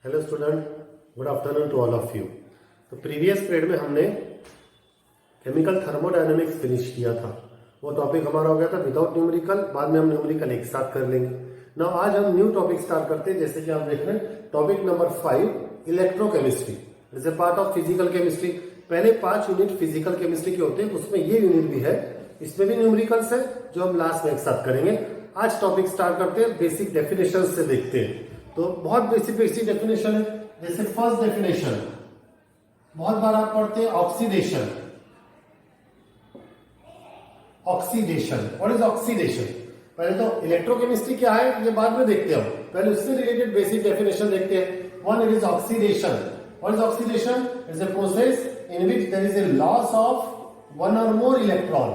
Hello student, good afternoon to all of you. तो previous period में हमने chemical thermodynamics finish किया था। वो टॉपिक हमारा हो गया था विदाउट न्यूमेरिकल, बाद में हम न्यूमेरिकल एक साथ कर लेंगे ना। आज हम न्यू टॉपिक स्टार्ट करते हैं। जैसे कि आप देख रहे हैं topic number 5 electrochemistry is a part of physical chemistry. पहले 5 यूनिट फिजिकल केमिस्ट्री के होते हैं, उसमें ये यूनिट भी है, इसमें भी न्यूमेरिकल्स है जो हम लास्ट में एक साथ करेंगे। आज टॉपिक स्टार्ट करते हैं, बेसिक डेफिनेशन से देखते हैं। तो बहुत बेसिक डेफिनेशन है। जैसे फर्स्ट डेफिनेशन बहुत बार आप पढ़ते हैं oxidation. Oxidation, what is oxidation? पहले तो इलेक्ट्रोकेमिस्ट्री क्या है ये बाद में देखते हैं, पहले उससे रिलेटेड बेसिक डेफिनेशन देखते हैं। One, it is oxidation. What is oxidation? It is a process in which there is a loss of one or more electron.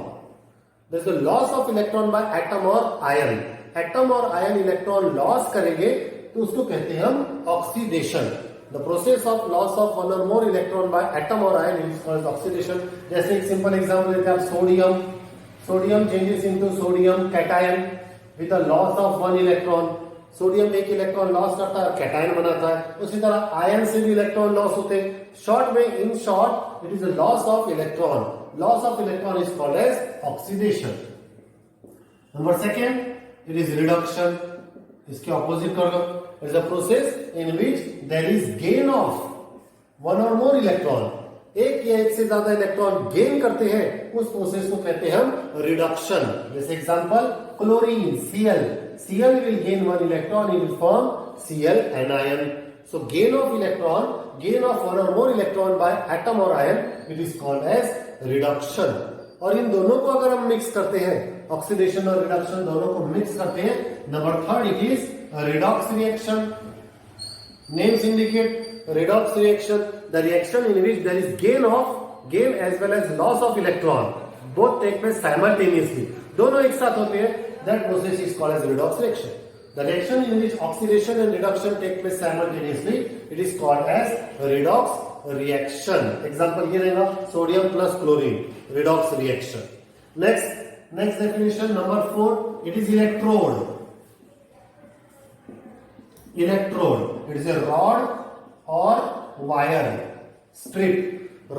There is the loss of electron by atom और ion. Atom और ion electron loss करेंगे तो उसको कहते हैं हम oxidation. The process of loss of one or more electron by atom और ion is called oxidation. जैसे एक सिंपल एग्जांपल लेते हैं आप, sodium. Sodium changes into sodium cation with the loss of one electron. Sodium एक electron loss करता है, cation बनाता है। उसी तरह आयन से भी इलेक्ट्रॉन लॉस होते हैं। शॉर्ट में, in short, it is the loss of electron. Loss of electron is called as oxidation. Number second, it is reduction. इसके ऑपोजिट कर दो। Is a process in which there is gain of one or more electron. एक या एक से ज्यादा electron gain करते हैं, उस प्रोसेस को कहते हैं हम रिडक्शन। जैसे example chlorine, Cl. Cl will gain one electron, it will form Cl anion. So gain of electron, gain of one or more electron by atom or ion, it is called as reduction. और इन दोनों को अगर हम mix करते हैं, oxidation और reduction दोनों को मिक्स करते हैं, number third, it is redox reaction. Names indicate redox reaction, the reaction in which there is gain as well as loss of electron. Both take place simultaneously. दोनों एक साथ होते हैं. That process is called as redox reaction. The reaction in which oxidation and reduction take place simultaneously, it is called as redox reaction. Example ये रहेगा, sodium plus chlorine, redox reaction. Next definition, number 4, it is electrode. Electrode, it is a rod or wire strip.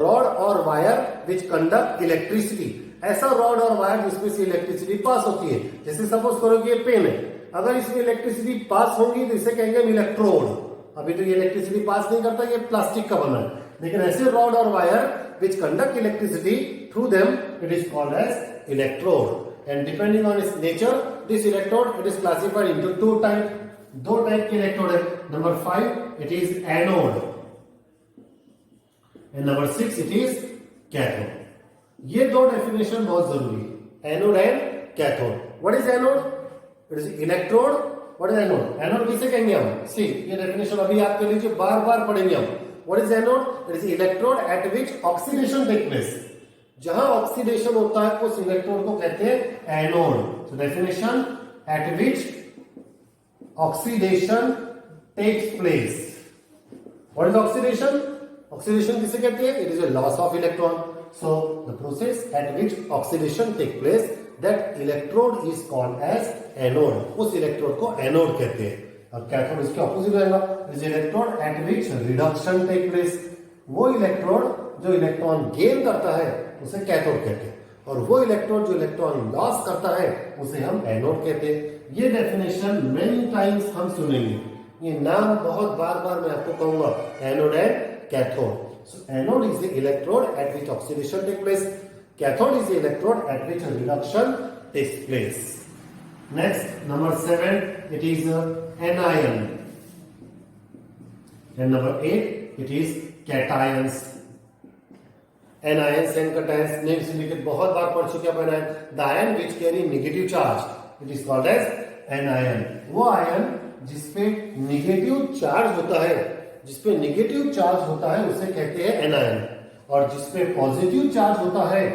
Rod or wire which conduct electricity. ऐसा rod और wire जिसमें से electricity pass होती है। जैसे suppose करो कि ये पेन है, अगर इसमें इलेक्ट्रिसिटी पास होगी तो इसे कहेंगे हम इलेक्ट्रोड। अभी तो ये इलेक्ट्रिसिटी पास नहीं करता, ये प्लास्टिक का बना है, लेकिन ऐसे रॉड और wire which conduct electricity through them, it is called as electrode. And depending on its nature, this electrode it is classified into two type. दो टाइप के इलेक्ट्रोड है। Number 5, it is anode, and number 6, it is cathode. ये दो definition बहुत जरूरी है, anode and cathode. What is anode? It is electrode. What is anode? Anode किसे कहेंगे हम? सी, ये डेफिनेशन अभी याद कर लीजिए, बार बार पढ़ेंगे हम। What is anode? It is electrode at which oxidation take place. जहां ऑक्सीडेशन होता है उस इलेक्ट्रोड को कहते हैं anode. So definition, at which oxidation takes place. What is oxidation? Oxidation किसे कहते हैं? It is a loss of electron. So the process at which oxidation take place, that electrode is called as anode. उस electrode को anode कहते हैं। और cathode इसके opposite रहेगा, it is electrode at which reduction take place. वो electrode जो electron gain करता है उसे कैथोड कहते हैं, और वो इलेक्ट्रोड जो इलेक्ट्रॉन लॉस करता है उसे हम एनोड कहते हैं। ये डेफिनेशन मेनी टाइम्स हम सुनेंगे, ये नाम बहुत बार मैं आपको कहूंगा, anode and cathode. So anode is the electrode at which oxidation take place, cathode is the electrode at which reduction takes place. Next, number 7, it is anion, and number 8, it is cations. Anions and cations, names indicate, बहुत बार पढ़ चुके हैं ion. The ion which carry negative charge, it is called as anion. वो ion जिसपे negative charge होता है, जिसपे negative charge होता है उसे कहते हैं एनायन, और जिसपे पॉजिटिव चार्ज होता है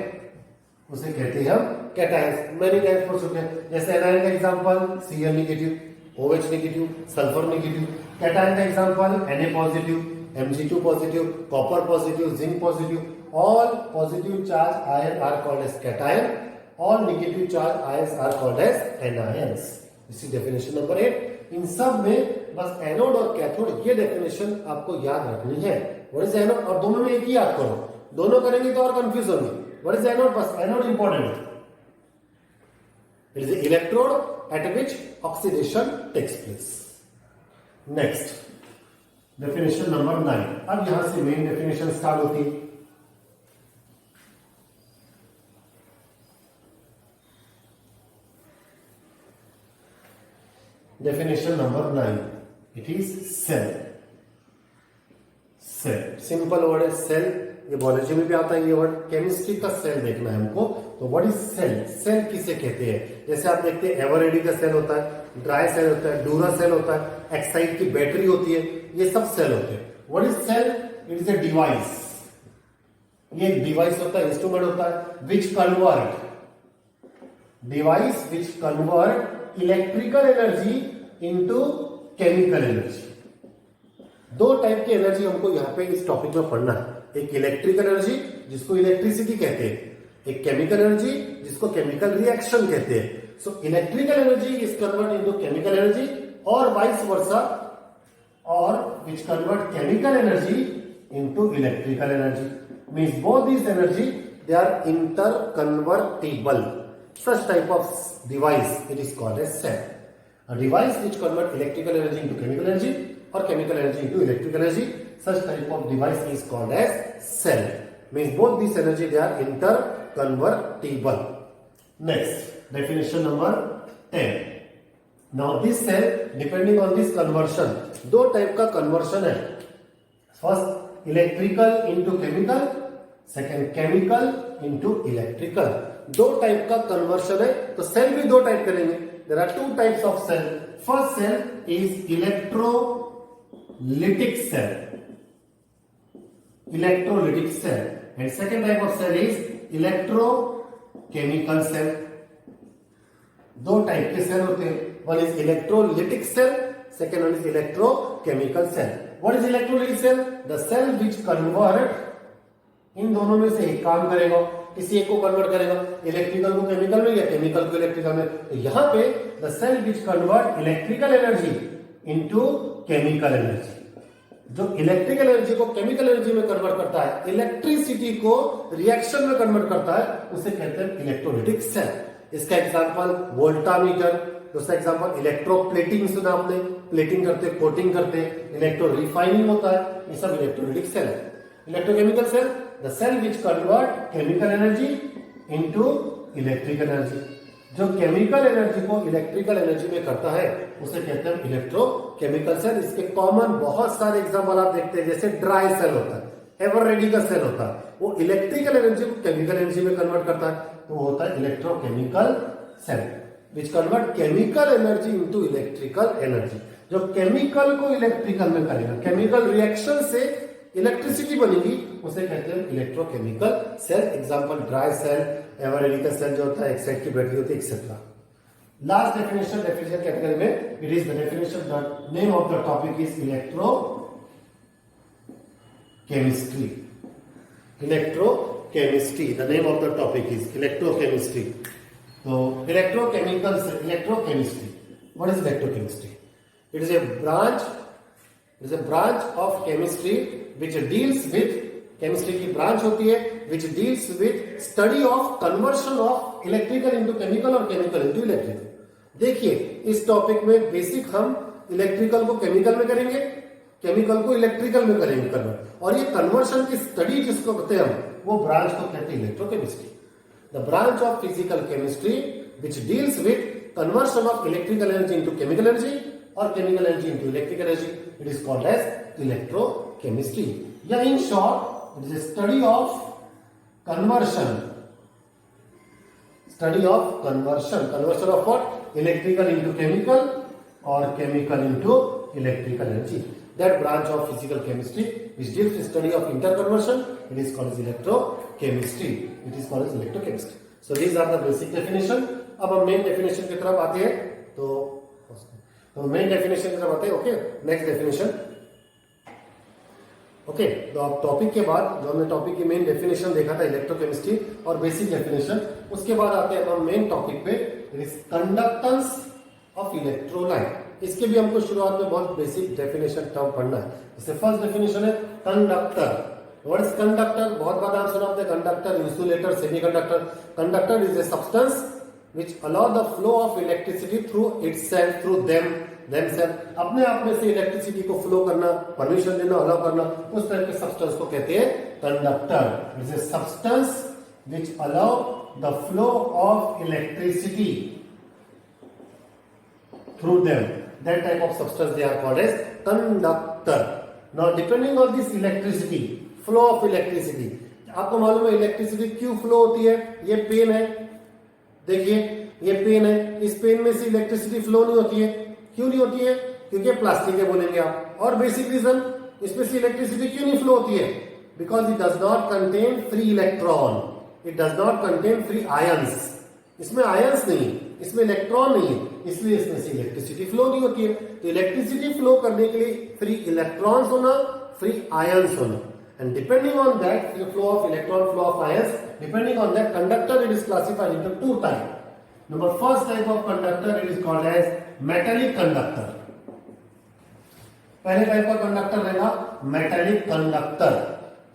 उसे कहते हैं हम कैटायंस। मैनी टाइम्स पढ़ चुके हैं। जैसे एनायन का example Cl negative, OH negative, sulphur negative. Cation का example Na positive, Mg2 positive, copper positive, zinc positive. All positive charge ions are called as cation. All negative charge ions are called as anions. This is definition number 8। इन सब में बस anode और cathode ये definition आपको याद रखनी है। What is anode, और दोनों में एक ही याद करो, दोनों करेंगे तो और कंफ्यूज होंगे। व्हाट इज एनोड, बस एनोड इंपॉर्टेंट है। It is electrode at which oxidation takes place. Next definition number 9। अब यहां से मेन डेफिनेशन स्टार्ट होती है। Definition number 9, it is cell. Cell simple word है सेल, ये बायोलॉजी में भी आता है ये वर्ड। केमिस्ट्री का सेल देखना है हमको, तो व्हाट इज सेल, सेल किसे कहते हैं। जैसे आप देखते हैं एवरेडी का सेल होता है, ड्राई सेल होता है, डूरा सेल होता है, एक्साइड की बैटरी होती है, ये सब सेल होते हैं। What is cell, it is a device, ये एक डिवाइस होता है, इंस्ट्रूमेंट होता है, which convert, device which convert electrical energy into chemical energy. दो टाइप की एनर्जी हमको यहां पे इस टॉपिक में पढ़ना है, एक इलेक्ट्रिकल एनर्जी जिसको इलेक्ट्रिसिटी कहते हैं, एक केमिकल एनर्जी जिसको केमिकल रिएक्शन कहते हैं। So electrical energy is convert into chemical energy और वाइस वर्सा, और which convert chemical energy into electrical energy, means both these energy they are interconvertible. Such type of device it is called as cell. A device which convert electrical energy into chemical energy or chemical energy into electrical energy, such type of device is called as cell. Means both these energy they are interconvertible. Next definition number 10. Now this cell depending on this conversion, दो type का conversion है। First electrical into chemical, second chemical into electrical. दो type का conversion है, तो cell भी दो type करेंगे। There are two types of cell. First cell is electrolytic cell, electrolytic cell, and second type of cell is electrochemical cell. दो type के cell होते हैं, one is electrolytic cell, second one is electrochemical cell. What is electrolytic cell? The cell which convert, इन दोनों में से एक काम करेगा, किसी एक को कन्वर्ट करेगा, इलेक्ट्रिकल को केमिकल में या केमिकल को इलेक्ट्रिकल में। तो यहां पे the cell which convert electrical energy into chemical energy, जो इलेक्ट्रिकल एनर्जी को केमिकल एनर्जी में कन्वर्ट करता है, इलेक्ट्रिसिटी को रिएक्शन में कन्वर्ट करता है, उसे कहते हैं इलेक्ट्रोलिटिक सेल। इसका एग्जांपल वोल्टामीटर, दूसरा एग्जांपल इलेक्ट्रोप्लेटिंग सुना आपने, प्लेटिंग करते, कोटिंग करते, इलेक्ट्रो रिफाइनिंग होता है, ये सब इलेक्ट्रोलिटिक सेल है। Electrochemical cell, the cell which convert chemical energy into electrical energy, जो केमिकल एनर्जी को इलेक्ट्रिकल एनर्जी में करता है उसे कहते हैं इलेक्ट्रोकेमिकल सेल। इसके कॉमन बहुत सारे एग्जांपल आप देखते हैं, जैसे ड्राई सेल होता है, एवर रेडी का सेल होता है, वो इलेक्ट्रिकल एनर्जी को केमिकल एनर्जी में कन्वर्ट करता है, तो वो होता है electrochemical cell which convert chemical energy into electrical energy. जो केमिकल को इलेक्ट्रिकल में करेगा, केमिकल रिएक्शन से इलेक्ट्रिसिटी बनेगी, उसे कहते हैं electrochemical cell. Example dry cell, Eveready cell जो होता है, एक्साइड की बैटरी होती है, एक्सेट्रा। लास्ट डेफिनेशन कैटेगरी में, it is the definition, the name of the topic is electro chemistry. Electrochemistry, the name of the topic is electrochemistry. तो electrochemical से electrochemistry, what is electrochemistry? It is a branch of chemistry which deals with, chemistry की branch होती है which deals with study of conversion of electrical into chemical और chemical into electrical. देखिए इस topic में basic हम electrical को chemical में करेंगे, केमिकल को इलेक्ट्रिकल में करेंगे कन्वर्ट, और ये कन्वर्शन की स्टडी जिसको कहते हैं हम, वो ब्रांच को कहते हैं electrochemistry. The branch of physical chemistry which deals with conversion of electrical energy into chemical energy और chemical energy into electrical energy, it is called as electrochemistry. या in short it is a study of conversion, study of conversion, conversion of what? Electrical into chemical और chemical into electrical energy. That branch of physical chemistry which deals with study of interconversion, it is called as electrochemistry. It is called as electrochemistry. So these are the basic definition. अब हम main definition की तरफ आते हैं, तो main definition की तरफ आते हैं। Okay, next definition. ओके, तो अब टॉपिक के बाद जो हमने टॉपिक की मेन डेफिनेशन देखा था इलेक्ट्रोकेमिस्ट्री और बेसिक डेफिनेशन, उसके बाद आते हैं हम मेन टॉपिक पे, it is conductance of electrolyte. इसके भी हमको शुरुआत में बहुत बेसिक डेफिनेशन टर्म पढ़ना है। जैसे फर्स्ट डेफिनेशन है कंडक्टर। What is conductor? बहुत बार नाम सुना आपने, conductor, insulator, semiconductor. Conductor is a substance which allow the flow of electricity through itself, through themselves, अपने आप में से इलेक्ट्रिसिटी को फ्लो करना, परमिशन देना, अलाउ करना, उस टाइप के सब्सटेंस को कहते हैं conductor. Is a substance which allow the flow of electricity through them, that type of substance they are called as conductor. Now depending on this electricity, flow of electricity, आपको मालूम है electricity क्यों flow होती है? ये pen है, देखिए ये पेन है, इस पेन में से इलेक्ट्रिसिटी फ्लो नहीं होती है। क्यों नहीं होती है? क्योंकि प्लास्टिक है बोलेंगे आप। और बेसिक रीजन, इसमें से इलेक्ट्रिसिटी क्यों नहीं फ्लो होती है? Because it does not contain free electron, it does not contain free ions. इसमें आयंस नहीं, इसमें इलेक्ट्रॉन नहीं है, इसलिए इसमें से इलेक्ट्रिसिटी फ्लो नहीं होती है। तो इलेक्ट्रिसिटी फ्लो करने के लिए फ्री इलेक्ट्रॉन्स होना, फ्री आयंस होना, and depending on that, the flow of electron, flow of ions, depending on that conductor, it is classified into two types. Number first type of conductor, it is called as metallic conductor. पहले type का conductor रहेगा metallic conductor,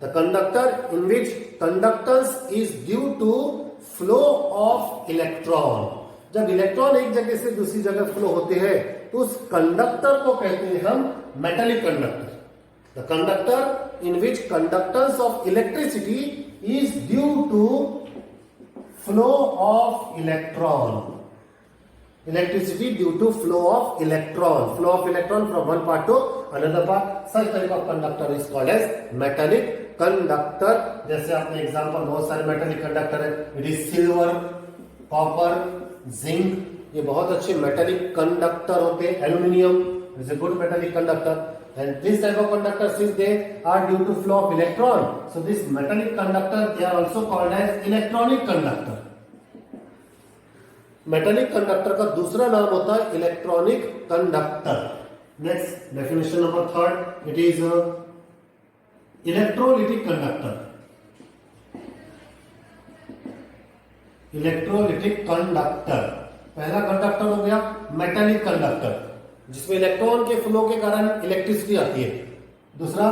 the conductor in which conductance is due to flow of electron. जब electron एक जगह से दूसरी जगह flow होते हैं तो उस कंडक्टर को कहते हैं हम metallic conductor. The conductor in which conductance of electricity is due to flow of electron. Electricity due to flow of electron. Flow of electron from one part to another part. Such type of conductor is called as metallic conductor. जैसे आपने example बहुत सारे metallic conductor है। It is silver, copper, zinc. ये बहुत अच्छे metallic conductor होते हैं। Aluminium is a good metallic conductor. And this type of conductor, since they are due to flow of electron, so this metallic conductor, they are also called as electronic conductor. Metallic conductor का दूसरा नाम होता है electronic conductor. Next definition number third, it is electrolytic conductor. Electrolytic conductor, पहला conductor हो गया metallic conductor, जिसमें electron के फ्लो के कारण इलेक्ट्रिसिटी आती है। दूसरा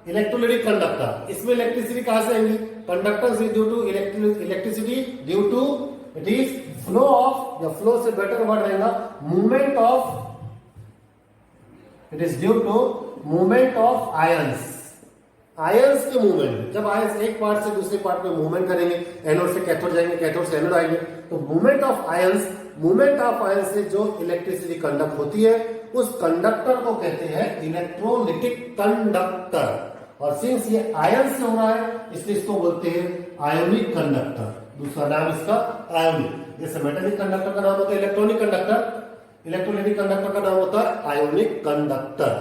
इलेक्ट्रोलाइटिक कंडक्टर, इसमें इलेक्ट्रिसिटी कहां से आएगी? Conductance is due to electricity due to it is flow of, या फ्लो से बेटर वर्ड रहेगा movement of, it is due to movement of ions. Ions के मूवमेंट, जब आयंस एक पार्ट से दूसरे पार्ट में मूवमेंट करेंगे, एनोड से कैथोड जाएंगे, कैथोड से एनोड आएंगे, तो movement of ions, movement of ions से जो इलेक्ट्रिसिटी कंडक्ट होती है उस कंडक्टर को कहते हैं इलेक्ट्रोलिटिक कंडक्टर। और सिंस ये आयन से हो रहा है इसलिए इसको बोलते हैं आयोनिक कंडक्टर। दूसरा नाम इसका आयोनिक। जैसे मेटालिक कंडक्टर का नाम होता है इलेक्ट्रॉनिक कंडक्टर, इलेक्ट्रोलिटिक कंडक्टर का नाम होता है ionic conductor.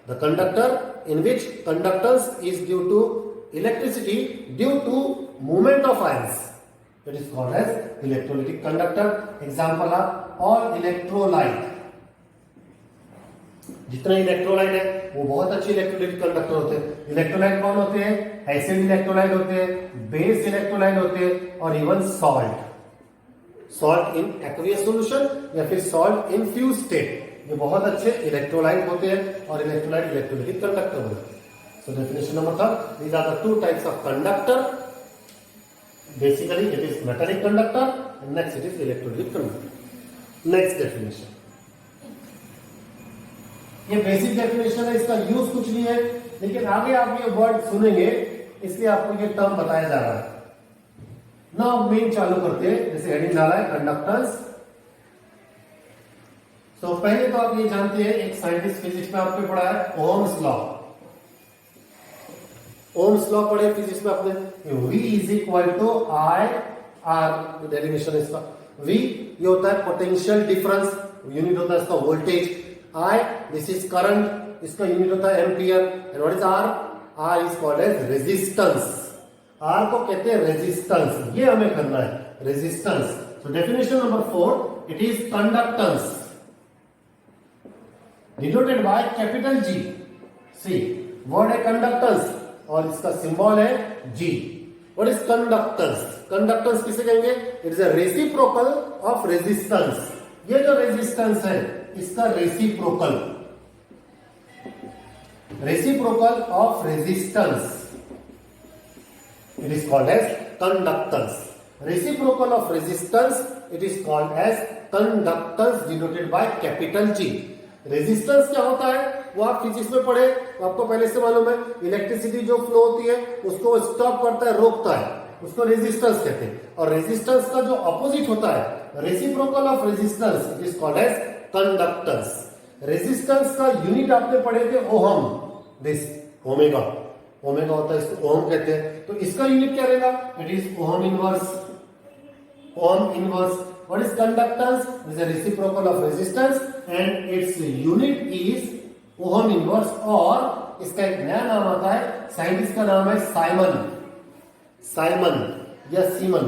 The conductor in which conductance is due to electricity due to movement of ions, it is called as electrolytic conductor. Example are all electrolyte, जितने electrolyte है वो बहुत अच्छे electrolyte conductor होते हैं। इलेक्ट्रोलाइट कौन होते हैं? एसिड इलेक्ट्रोलाइट होते हैं, बेस इलेक्ट्रोलाइट होते हैं, और even salt, salt in aqueous solution या फिर सॉल्ट इन फ्यूज स्टेट, ये बहुत अच्छे इलेक्ट्रोलाइट होते हैं और इलेक्ट्रोलाइट इलेक्ट्रोलाइटिक कंडक्टर होते हैं। So definition number 3, these are the two types of conductor. Basically it is metallic conductor and next it is electrolytic conductor. Next definition, ये basic definition है, इसका यूज कुछ नहीं है, लेकिन आगे आप ये वर्ड सुनेंगे इसलिए आपको ये टर्म बताया जा रहा है। नाउ मेन चालू करते हैं, जैसे हेडिंग डाला है कंडक्टेंस। तो पहले तो आप ये जानते हैं, एक साइंटिस्ट फिजिक्स में आपने पढ़ा है ओम्स लॉ। ओम्स लॉ पढ़े फिजिक्स में आपने, V is equal to I R, derivation इसका। V ये होता है पोटेंशियल डिफरेंस, यूनिट होता है इसका voltage. I, this is current, इसका यूनिट होता है ampere. And what is R? R is called as resistance. R को कहते हैं रेजिस्टेंस, ये हमें करना है resistance. So definition number 4, it is conductance denoted by capital G। सी वर्ड है कंडक्टेंस और इसका सिंबल है G। What is conductance? Conductance किसे कहेंगे? It is a reciprocal of resistance. ये जो रेजिस्टेंस है इसका reciprocal of resistance, it is called as conductance. Reciprocal of resistance, it is called as conductance denoted by capital G. Resistance क्या होता है वो आप फिजिक्स में पढ़े, आपको पहले से मालूम है। इलेक्ट्रिसिटी जो फ्लो होती है उसको स्टॉप करता है, रोकता है, उसको रेजिस्टेंस कहते हैं। और रेजिस्टेंस का जो अपोजिट होता है reciprocal of resistance, it is called as conductance. Resistance का यूनिट आपने पढ़े थे ओहम, दिस ओमेगा, ओमेगा होता है, इसको ओम कहते हैं। तो इसका यूनिट क्या रहेगा? It is ohm inverse. Ohm inverse. What is conductance? Is a reciprocal of resistance and its unit is ohm inverse. और इसका एक नया नाम आता है, साइंटिस्ट का नाम है साइमन या सीमन।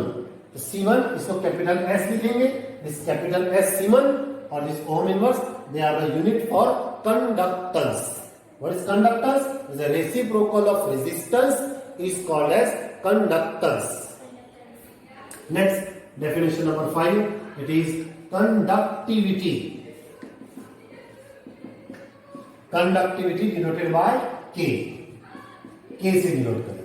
तो सीमन, इसको कैपिटल एस लिखेंगे, दिस कैपिटल एस सीमन और this ohm inverse, they are the unit for conductance. What is conductance? Is a reciprocal of resistance is called as conductance. Next, definition number 5, it is conductivity. Conductivity denoted by K. K से denote करें।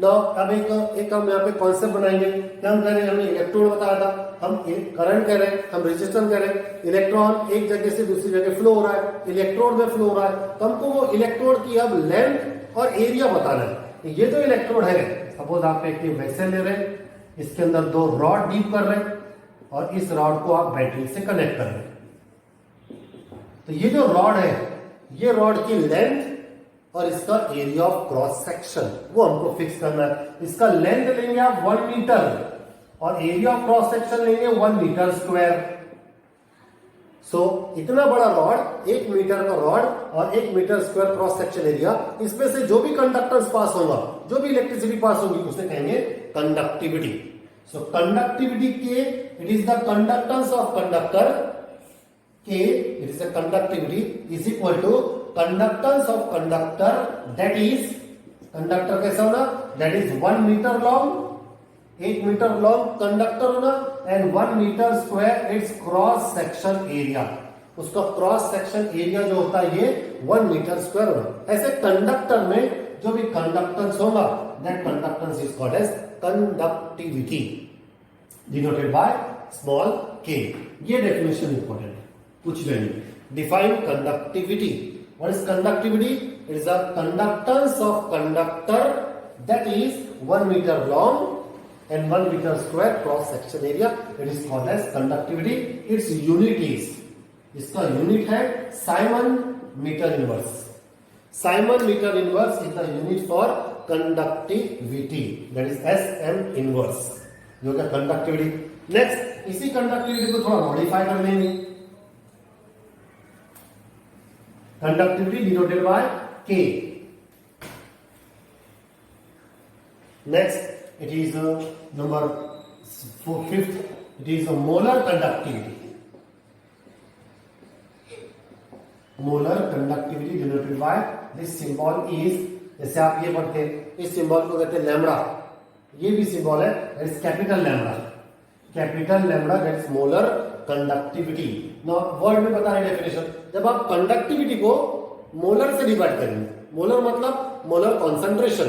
Now, अब एक हम यहाँ पे concept बनाएंगे। क्या हम कह रहे हैं? हमने इलेक्ट्रोड बताया था, हम करंट कह रहे हैं, हम रेजिस्टेंस कह रहे हैं। इलेक्ट्रॉन एक जगह से दूसरी जगह फ्लो हो रहा है, इलेक्ट्रोड में फ्लो हो रहा है, तो हमको वो इलेक्ट्रोड की अब लेंथ और एरिया बताना है। ये जो इलेक्ट्रोड है, सपोज आप एक वेसल ले रहे हैं, इसके अंदर 2 रॉड डीप कर रहे हैं और इस रॉड को आप बैटरी से कनेक्ट कर रहे हैं। तो ये जो रॉड है, ये रॉड की लेंथ और इसका एरिया ऑफ क्रॉस सेक्शन वो हमको फिक्स करना है। इसका लेंथ लेंगे आप 1 मीटर और एरिया ऑफ क्रॉस सेक्शन लेंगे 1 मीटर स्क्वायर। सो इतना बड़ा रॉड, 1 मीटर का रॉड और 1 metre square cross section area, इसमें से जो भी कंडक्टेंस पास होगा, जो भी इलेक्ट्रिसिटी पास होगी, उसे कहेंगे कंडक्टिविटी। सो कंडक्टिविटी के, it is the conductance of conductor के, it is the conductivity is equal to conductance of conductor, that is, conductor कैसा होना? That is 1 metre long, 1 metre long conductor होना and 1 metre square its cross section area. उसका cross section area जो होता है ये 1 metre square होगा। ऐसे कंडक्टर में जो भी कंडक्टेंस होगा, that conductance is called as conductivity denoted by small K. ये डेफिनेशन इंपॉर्टेंट है, कुछ नहीं। Define conductivity. What is conductivity? It is the conductance of conductor that is 1 meter long and 1 meter square cross section area. It is called as conductivity. Its unit is, इसका unit है siemens metre inverse. Siemens metre inverse is the unit for conductivity. That is SM inverse. जो क्या conductivity. Next, इसी conductivity को थोड़ा modify कर लेंगे। Conductivity denoted by K. Next, it is number 5th. It is a molar conductivity. Molar conductivity denoted by this symbol is, जैसे आप ये पढ़ते हैं, इस सिंबल को कहते हैं लैम्बडा। ये भी सिंबल है, that is capital lambda. Capital lambda, that is molar conductivity. Now word में बता रहे डेफिनेशन, जब आप कंडक्टिविटी को मोलर से डिवाइड करेंगे, मोलर मतलब मोलर कॉन्सेंट्रेशन,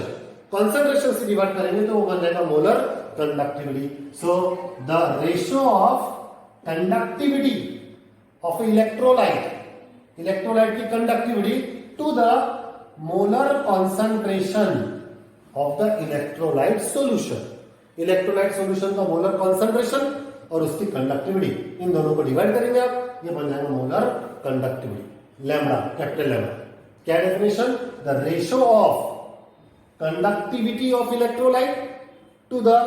कॉन्सेंट्रेशन से डिवाइड करेंगे तो वो बन जाएगा molar conductivity. So the ratio of conductivity of electrolyte, electrolyte की conductivity to the molar concentration of the electrolyte solution. Electrolyte solution का मोलर कॉन्सेंट्रेशन और उसकी कंडक्टिविटी, इन दोनों को डिवाइड करेंगे आप, ये बन जाएगा molar conductivity. Lambda, capital lambda. क्या definition? The ratio of conductivity of electrolyte to the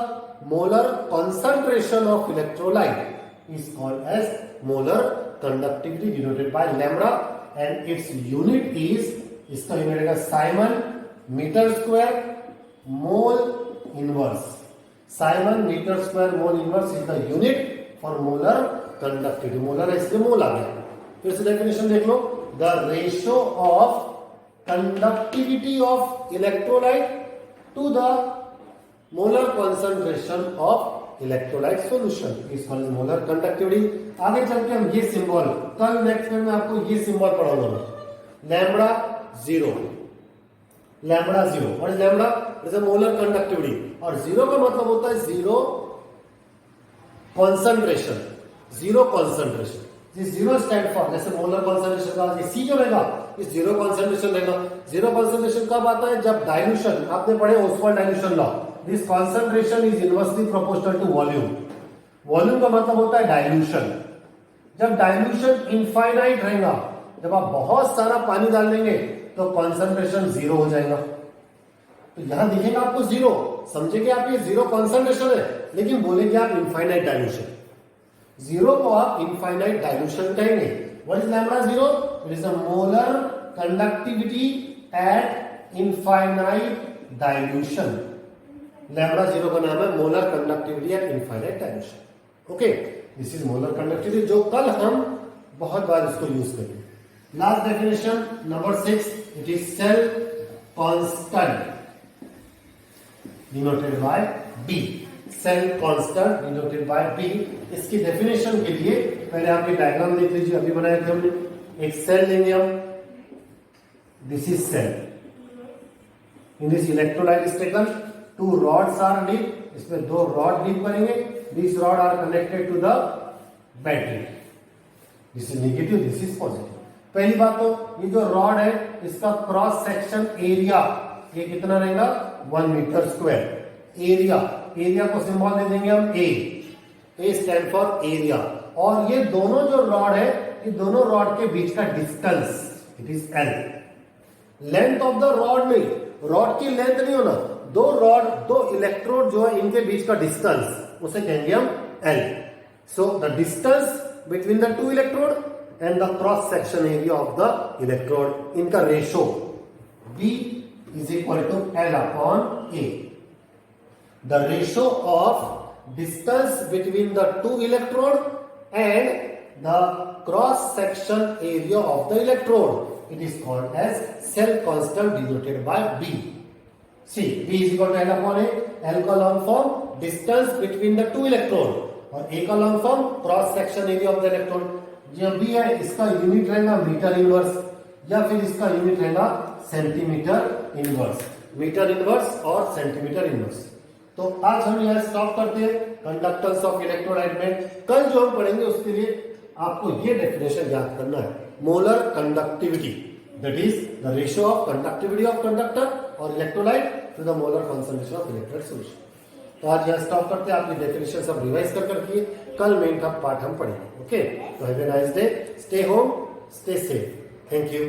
molar concentration of electrolyte is called as molar conductivity denoted by lambda and its unit is, इसका unit है siemens metre square mole inverse. Siemens metre square mole inverse is the unit for molar conductivity. Molar है इसलिए mole आ गया। फिर से definition देख लो, the ratio of conductivity of electrolyte to the molar concentration of electrolyte solution is called molar conductivity. आगे चल के हम ये सिंबल, कल नेक्स्ट में आपको ये सिंबल पढ़ाऊंगा, lambda zero. Lambda zero, what is lambda? Is a molar conductivity. और जीरो का मतलब होता है zero concentration, zero concentration. Zero stand for, जैसे मोलर कॉन्सेंट्रेशन का सी जो रहेगा, इस जीरो कॉन्सेंट्रेशन रहेगा। जीरो कॉन्सेंट्रेशन कब आता है? जब डाइल्यूशन, आपने पढ़े Ostwald dilution law, this concentration is inversely proportional to volume. Volume का मतलब होता है डाइल्यूशन। जब डाइल्यूशन इनफाइनाइट रहेगा, जब आप बहुत सारा पानी डाल देंगे तो कॉन्सेंट्रेशन जीरो हो जाएगा। तो यहां दिखेगा आपको जीरो, समझेंगे आप ये जीरो कॉन्सेंट्रेशन है, लेकिन बोलेंगे आप इनफाइनाइट डाइल्यूशन। जीरो को आप इनफाइनाइट डाइल्यूशन कहेंगे। What is lambda zero? It is a molar conductivity at infinite dilution. Lambda zero का नाम है molar conductivity at infinite dilution. Okay, this is molar conductivity, जो कल हम बहुत बार इसको यूज करेंगे। Last definition number 6, it is cell constant denoted by B. Cell constant denoted by B. इसकी डेफिनेशन के लिए पहले आप ये डायग्राम देख लीजिए, अभी बनाया थे हमने। एक सेल लेंगे हम, this is cell. In this electrolyte is taken, two rods are dip, इसमें दो रॉड डीप करेंगे। This rod are connected to the battery, this is negative, this is positive. पहली बात तो ये जो रॉड है, इसका क्रॉस सेक्शन एरिया ये कितना रहेगा? 1 मीटर स्क्वायर। एरिया को सिंबल दे देंगे हम ए स्टैंड फॉर एरिया। और ये दोनों जो रॉड है, ये दोनों रॉड के बीच का distance, it is L. Length of the rod में, रॉड की लेंथ नहीं होना, दो इलेक्ट्रोड जो है इनके बीच का डिस्टेंस, उसे कहेंगे हम L. So the distance between the two electrode and the cross section area of the electrode, इनका ratio B is equal to L upon A. The ratio of distance between the two electrode and the cross section area of the electrode, it is called as cell constant denoted by B. See, B is equal to L upon A. L का long form distance between the two electrode और A का long form cross section area of the electrode। जो भी है इसका unit रहेगा metre inverse, या फिर इसका यूनिट रहेगा सेंटीमीटर इनवर्स। मीटर इनवर्स और सेंटीमीटर इनवर्स। तो आज हम यहां स्टॉप करते हैं कंडक्टेंस ऑफ इलेक्ट्रोलाइट में। कल जो हम पढ़ेंगे उसके लिए आपको ये डेफिनेशन याद करना है, molar conductivity, that is the ratio of conductivity of conductor और electrolyte to the molar concentration of electrolyte solution. तो आज यहाँ स्टॉप करते हैं, आपकी डेफिनेशन सब रिवाइज कर करके कल मेन का पार्ट हम पढ़ेंगे। ओके, तो have a nice day, stay home, stay safe, thank you.